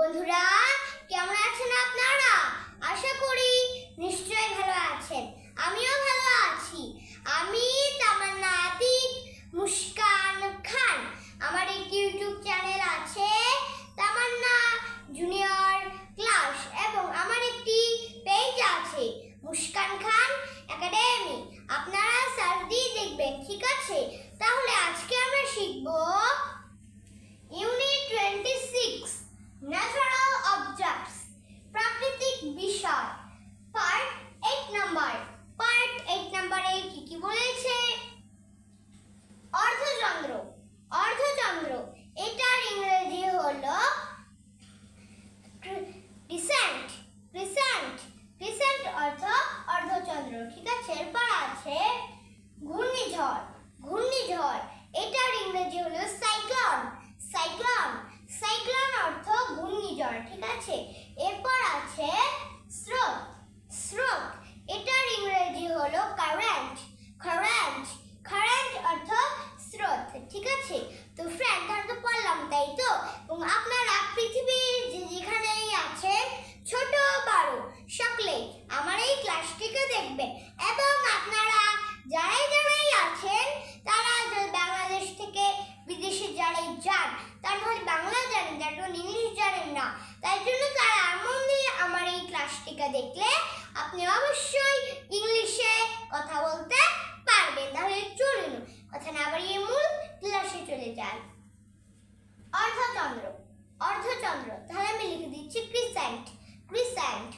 বন্ধুরা, কেমন আছেন আপনারা? আশা করি নিশ্চয়ই ভালো আছেন। আমিও ভালো আছি। আমি তামান্না আতিক মুস্কান খান। আমার একটি ইউটিউব চ্যানেল আছে, তামান্না জুনিয়র ক্লাস, এবং আমার একটি পেজ আছে, মুস্কান খান একাডেমি। আপনারা সার্চ দিয়ে দেখবেন, ঠিক আছে? তাহলে আজকে আমরা শিখব ইউনিট 26 ন্যাচারাল অবজেক্টস, প্রাকৃতিক বিষয়, পার্ট 8 নাম্বার। পার্ট 8 নাম্বারে কি কি বলেছে? অর্ধচন্দ্র। অর্ধচন্দ্র এটার ইংরেজি হলো ক্রিসেন্ট। ক্রিসেন্ট ক্রিসেন্ট অর্থ অর্ধচন্দ্র, ঠিক আছে? এরপর আছে ঘূর্ণিঝড়। ঘূর্ণিঝড় এটার ইংরেজি হলো সাইক্লোন। সাইক্লোন সাইক্লোন অর্থ ঘূর্ণিঝড়, ঠিক আছে? এরপর আছে স্রোত। স্রোত এটার ইংরেজি হলো কারেন্ট। কারেন্ট কারেন্ট অর্থ স্রোত, ঠিক আছে? তো ফ্রেন্ড, আমরা তো পড়লাম, তাই তো? এবং আপনারা পৃথিবীর যেখানেই আছেন, ছোট বড় সকলেই আমার এই ক্লাসটিকে দেখবেন। এবং আপনারা যারাই আছেন, তারা বাংলাদেশ থেকে বিদেশে যারাই যান, তারা হয়তো বাংলা জানেন, তারা ইংলিশ জানেন না, তাই জন্য তারা মন দিয়ে আমার এই ক্লাসটিকে দেখলে আপনি অবশ্যই ইংলিশে কথা বলতে পারবেন। তাহলে চলুন কথা না বাড়িয়ে মূল ক্লাসে চলে যান। অর্ধচন্দ্র। অর্ধচন্দ্র তাহলে আমি লিখে দিচ্ছি ক্রিসেন্ট। ক্রিসেন্ট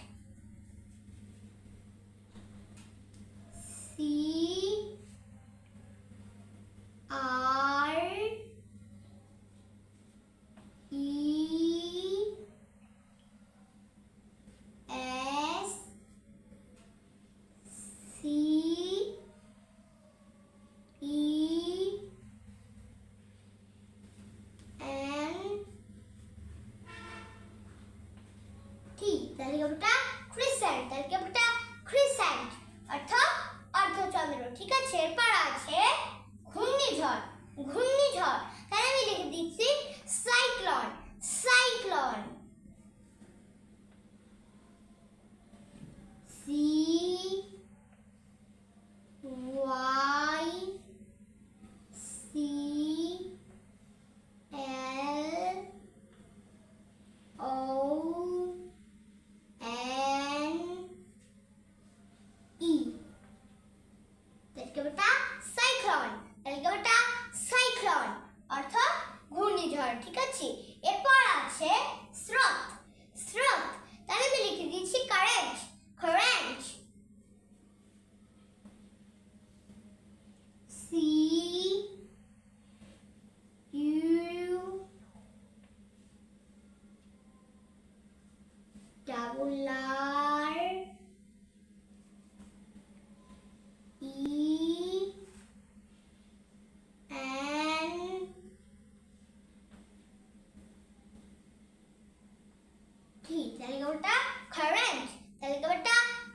ক্রিসেন্ট অর্থ অর্ধচন্দ্র, ঠিক আছে? এরপর আছে ঘূর্ণিঝড়। ঘূর্ণিঝড় তাহলে আমি লিখে দিচ্ছি সাইক্লোন। সাইক্লোন সাইক্লোন সাইক্লোন অর্থ ঘূর্ণিঝড়, ঠিক আছে? এরপর আছে স্রোত। স্রোত তাহলে আমি লিখে দিচ্ছি কারেন্ট। কারেন্ট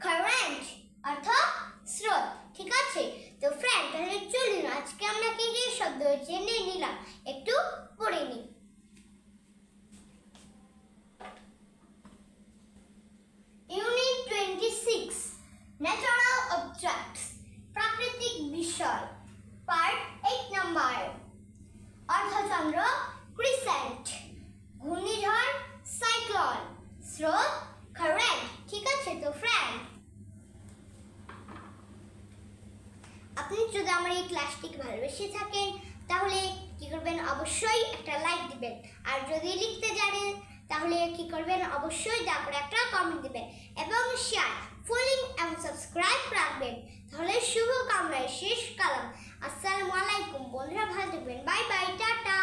কারেন্ট অর্থ স্রোত, ঠিক আছে? তো ফ্রেন্ড, তাহলে চলুন আজকে আমরা কি কি শব্দ জেনে নিলাম, একটু পড়ে নিই। ইউনিট 26 ন্যাচারাল অবজেক্টস, প্রাকৃতিক বিষয়, পার্ট 8 নাম্বার। অর্ধচন্দ্র ক্রিসেন্ট, ঘূর্ণিঝড় সাইক্লোন, স্রোত কারেন্ট, ঠিক আছে? তো ফ্রেন্ড, আপনি যদি আমার এই ক্লাসটিকে ভালোবেসে থাকেন, তাহলে কি করবেন? অবশ্যই একটা লাইক দিবেন। আর যদি লিখতে জানেন, তাহলে কি করবেন? অবশ্যই তারপরে একটা কমেন্ট দিবেন এবং শেয়ার, ফলোইং এবং সাবস্ক্রাইব রাখবেন। তাহলে শুভ কামনায় শেষ কালাম। আসসালামু আলাইকুম বন্ধুরা, ভালো থাকবেন। Bye bye, tata.